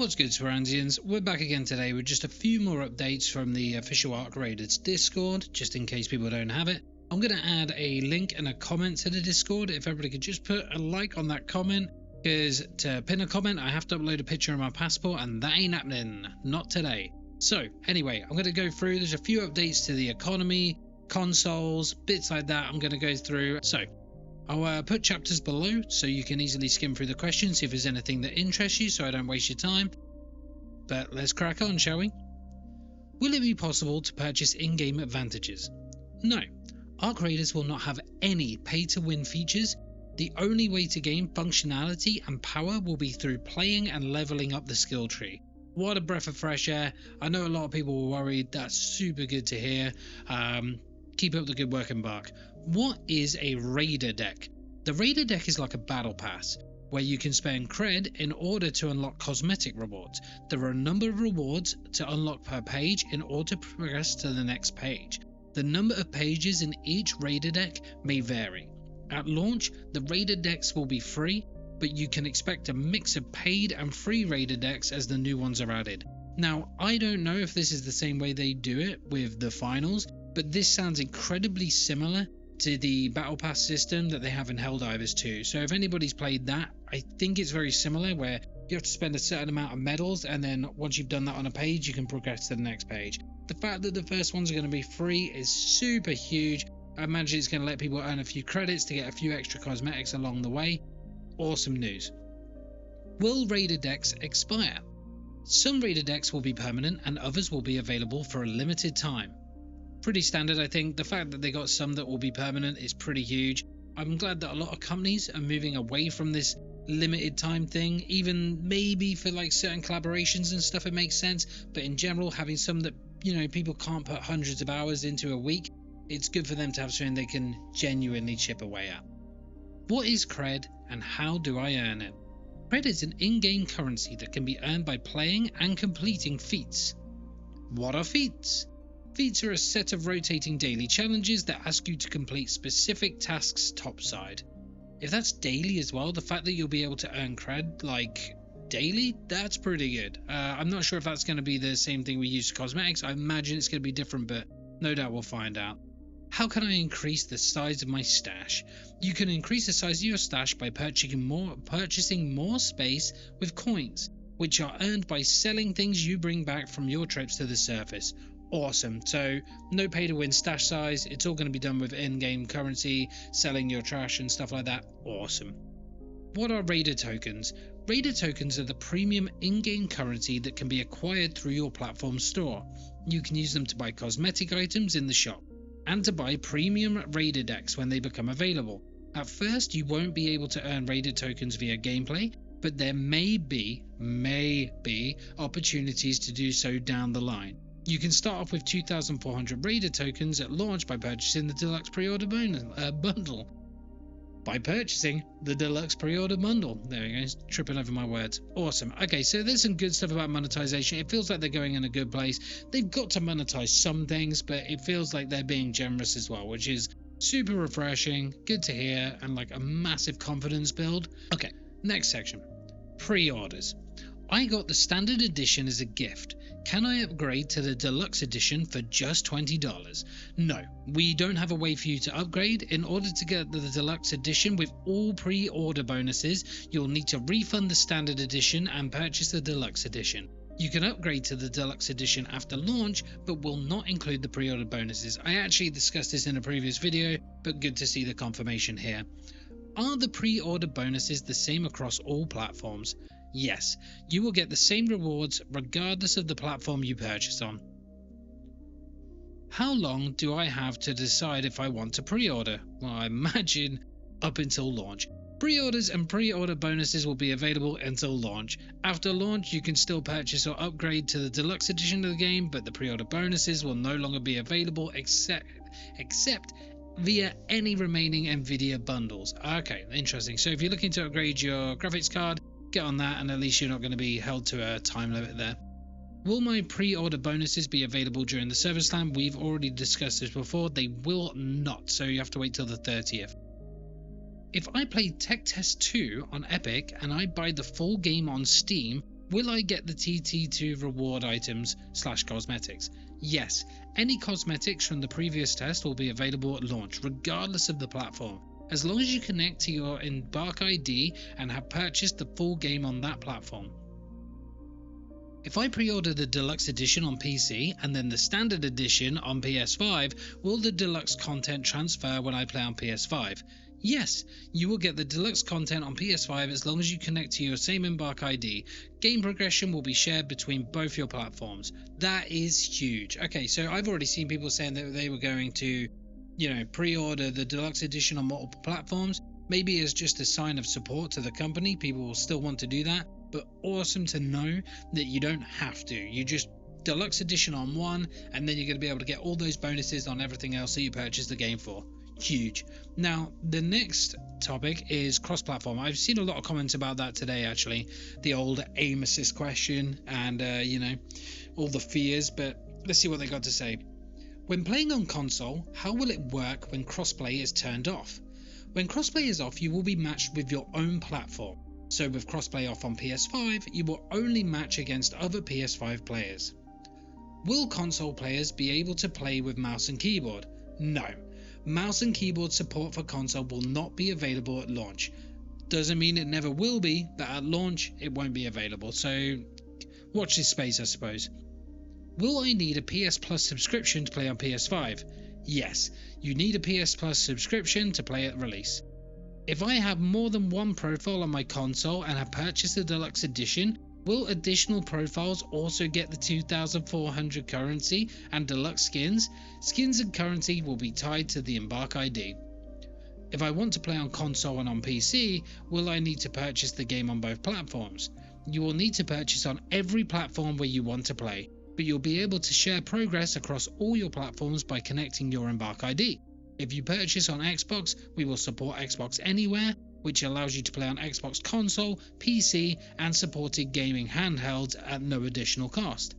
What's good, Sweransians? We're back again today with just a few more updates from the official arcraiders Discord, just in case people don't have it. I'm going to add a link and a comment to the Discord. If everybody could just put a like on that comment, because to pin a comment I have to upload a picture of my passport, and that ain't happening, not today. So anyway, I'm going to go through, there's a few updates to the economy, consoles, bits like that I'm going to go through. So I'll put chapters below so you can easily skim through the questions, see if there's anything that interests you so I don't waste your time. But let's crack on, shall we? Will it be possible to purchase in-game advantages? No. Arcraiders will not have any pay-to-win features. The only way to gain functionality and power will be through playing and leveling up the skill tree. What a breath of fresh air. I know a lot of people were worried. That's super good to hear. Keep up the good work, Embark. What is a raider deck? The raider deck is like a battle pass, where you can spend cred in order to unlock cosmetic rewards. There are a number of rewards to unlock per page in order to progress to the next page. The number of pages in each raider deck may vary. At launch, the raider decks will be free, but you can expect a mix of paid and free raider decks as the new ones are added. Now, I don't know if this is the same way they do it with the finals, but this sounds incredibly similar to the battle pass system that they have in Helldivers 2. So if anybody's played that, I think it's very similar, where you have to spend a certain amount of medals, and then once you've done that on a page, you can progress to the next page. The fact that the first ones are going to be free is super huge. I imagine it's going to let people earn a few credits to get a few extra cosmetics along the way. Awesome news. Will raider decks expire? Some raider decks will be permanent and others will be available for a limited time. Pretty standard, I think. The fact that they got some that will be permanent is pretty huge. I'm glad that a lot of companies are moving away from this limited time thing. Even maybe for like certain collaborations and stuff it makes sense, but in general, having some that, you know, people can't put hundreds of hours into a week, it's good for them to have something they can genuinely chip away at. What is cred and how do I earn it? Cred is an in-game currency that can be earned by playing and completing feats. What are feats? Feats are a set of rotating daily challenges that ask you to complete specific tasks topside. If that's daily as well, the fact that you'll be able to earn cred like daily, that's pretty good. I'm not sure if that's going to be the same thing we use for cosmetics. I imagine it's going to be different, but no doubt we'll find out. How can I increase the size of my stash? You can increase the size of your stash by purchasing more space with coins, which are earned by selling things you bring back from your trips to the surface. Awesome. So no pay to win stash size, it's all going to be done with in-game currency, selling your trash and stuff like that. Awesome. What are raider tokens? Raider tokens are the premium in-game currency that can be acquired through your platform store. You can use them to buy cosmetic items in the shop and to buy premium raider decks when they become available. At first you won't be able to earn raider tokens via gameplay, but there may be opportunities to do so down the line. You can start off with 2,400 raider tokens at launch by purchasing the deluxe pre-order bundle. There we go, tripping over my words. Awesome. Okay, so there's some good stuff about monetization. It feels like they're going in a good place. They've got to monetize some things, but it feels like they're being generous as well, which is super refreshing, good to hear, and like a massive confidence build. Okay, next section. Pre-orders. I got the standard edition as a gift. Can I upgrade to the deluxe edition for just $20? No, we don't have a way for you to upgrade. In order to get the deluxe edition with all pre-order bonuses, you'll need to refund the standard edition and purchase the deluxe edition. You can upgrade to the deluxe edition after launch, but will not include the pre-order bonuses. I actually discussed this in a previous video, but good to see the confirmation here. Are the pre-order bonuses the same across all platforms? Yes, you will get the same rewards regardless of the platform you purchase on. How long do I have to decide if I want to pre-order? Well, I imagine up until launch. Pre-orders and pre-order bonuses will be available until launch. After launch, you can still purchase or upgrade to the deluxe edition of the game, but the pre-order bonuses will no longer be available except via any remaining Nvidia bundles. Okay, interesting. So if you're looking to upgrade your graphics card, get on that, and at least you're not going to be held to a time limit there. Will my pre-order bonuses be available during the service time? We've already discussed this before. They will not, so you have to wait till the 30th. If I play Tech Test 2 on Epic and I buy the full game on Steam, Will I get the TT2 reward items / cosmetics? Yes, any cosmetics from the previous test will be available at launch, regardless of the platform, as long as you connect to your Embark ID and have purchased the full game on that platform. If I pre-order the deluxe edition on PC and then the standard edition on PS5, will the deluxe content transfer when I play on PS5? Yes, you will get the deluxe content on PS5 as long as you connect to your same Embark ID. Game progression will be shared between both your platforms. That is huge. Okay, so I've already seen people saying that they were going to, pre-order the deluxe edition on multiple platforms. Maybe as just a sign of support to the company, people will still want to do that. But awesome to know that you don't have to. You just deluxe edition on one, and then you're going to be able to get all those bonuses on everything else that you purchased the game for. Huge. Now, the next topic is cross-platform. I've seen a lot of comments about that today, actually. The old aim assist question and, all the fears, but let's see what they got to say. When playing on console, how will it work when crossplay is turned off? When crossplay is off, you will be matched with your own platform. So with crossplay off on PS5, you will only match against other PS5 players. Will console players be able to play with mouse and keyboard? No. Mouse and keyboard support for console will not be available at launch. Doesn't mean it never will be, but at launch it won't be available, so watch this space, I suppose. Will I need a PS Plus subscription to play on PS5? Yes, you need a PS Plus subscription to play at release. If I have more than one profile on my console and have purchased the deluxe edition, will additional profiles also get the 2,400 currency and deluxe skins? Skins and currency will be tied to the Embark ID. If I want to play on console and on PC, will I need to purchase the game on both platforms? You will need to purchase on every platform where you want to play, but you'll be able to share progress across all your platforms by connecting your Embark ID. If you purchase on Xbox, we will support Xbox Anywhere, which allows you to play on Xbox console, PC, and supported gaming handhelds at no additional cost.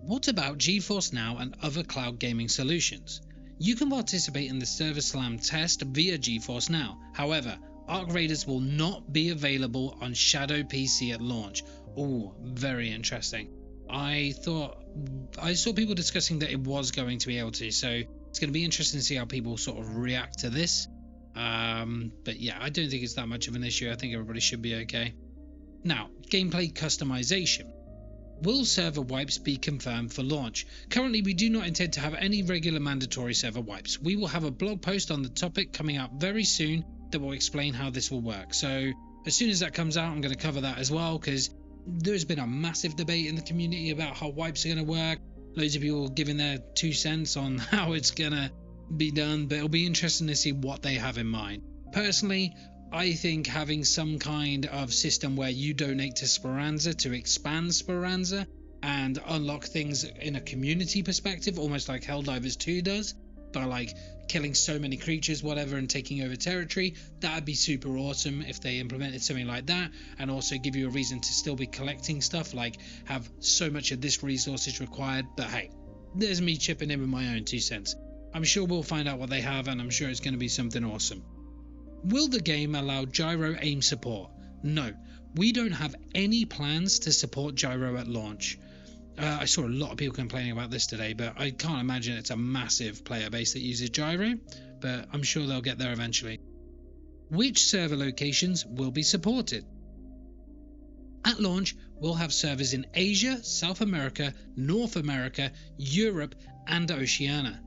What about GeForce NOW and other cloud gaming solutions? You can participate in the Server Slam test via GeForce NOW. However, arcraiders will not be available on Shadow PC at launch. Oh, very interesting. I saw people discussing that it was going to be able to, so it's going to be interesting to see how people sort of react to this. But yeah, I don't think it's that much of an issue. I think everybody should be okay. Now, gameplay customization. Will server wipes be confirmed for launch? Currently, we do not intend to have any regular mandatory server wipes. We will have a blog post on the topic coming out very soon that will explain how this will work. So as soon as that comes out, I'm going to cover that as well, because there's been a massive debate in the community about how wipes are going to work. Loads of people giving their 2 cents on how it's going to be done, but it'll be interesting to see what they have in mind. Personally, I think having some kind of system where you donate to Speranza to expand Speranza and unlock things in a community perspective, almost like Helldivers 2 does, by like killing so many creatures, whatever, and taking over territory, that'd be super awesome if they implemented something like that, and also give you a reason to still be collecting stuff, like have so much of this resource is required. But hey, there's me chipping in with my own 2 cents. I'm sure we'll find out what they have, and I'm sure it's going to be something awesome. Will the game allow gyro aim support? No, we don't have any plans to support gyro at launch. I saw a lot of people complaining about this today, but I can't imagine it's a massive player base that uses gyro, but I'm sure they'll get there eventually. Which server locations will be supported? At launch, we'll have servers in Asia, South America, North America, Europe, and Oceania.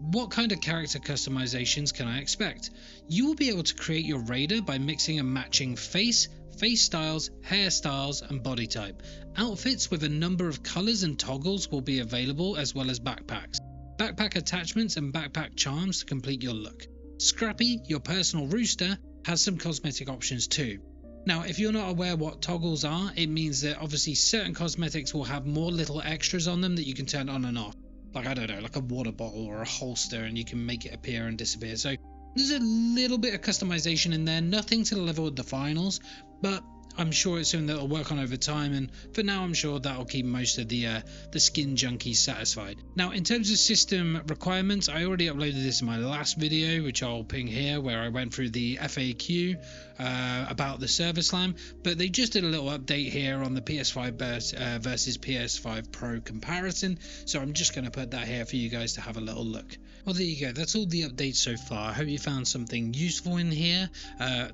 What kind of character customizations can I expect? You will be able to create your raider by mixing and matching face styles, hairstyles, and body type. Outfits with a number of colors and toggles will be available, as well as backpacks. Backpack attachments and backpack charms to complete your look. Scrappy, your personal rooster, has some cosmetic options too. Now, if you're not aware what toggles are, it means that obviously certain cosmetics will have more little extras on them that you can turn on and off. Like, I don't know, like a water bottle or a holster, and you can make it appear and disappear. So there's a little bit of customization in there, nothing to the level of the finals, but I'm sure it's something that I'll work on over time, and for now I'm sure that'll keep most of the skin junkies satisfied. Now, in terms of system requirements, I already uploaded this in my last video, which I'll ping here, where I went through the FAQ about the server slam, but they just did a little update here on the PS5 versus PS5 Pro comparison, so I'm just going to put that here for you guys to have a little look. Well, there you go, that's all the updates so far. I hope you found something useful in here.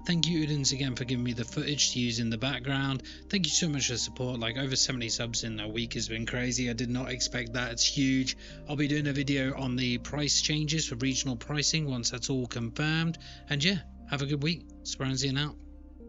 Thank you Udens again for giving me the footage to use in the background. Thank you so much for the support. Like, over 70 subs in a week has been crazy. I did not expect that. It's huge. I'll be doing a video on the price changes for regional pricing once that's all confirmed. And yeah, have a good week. Sporanzian out.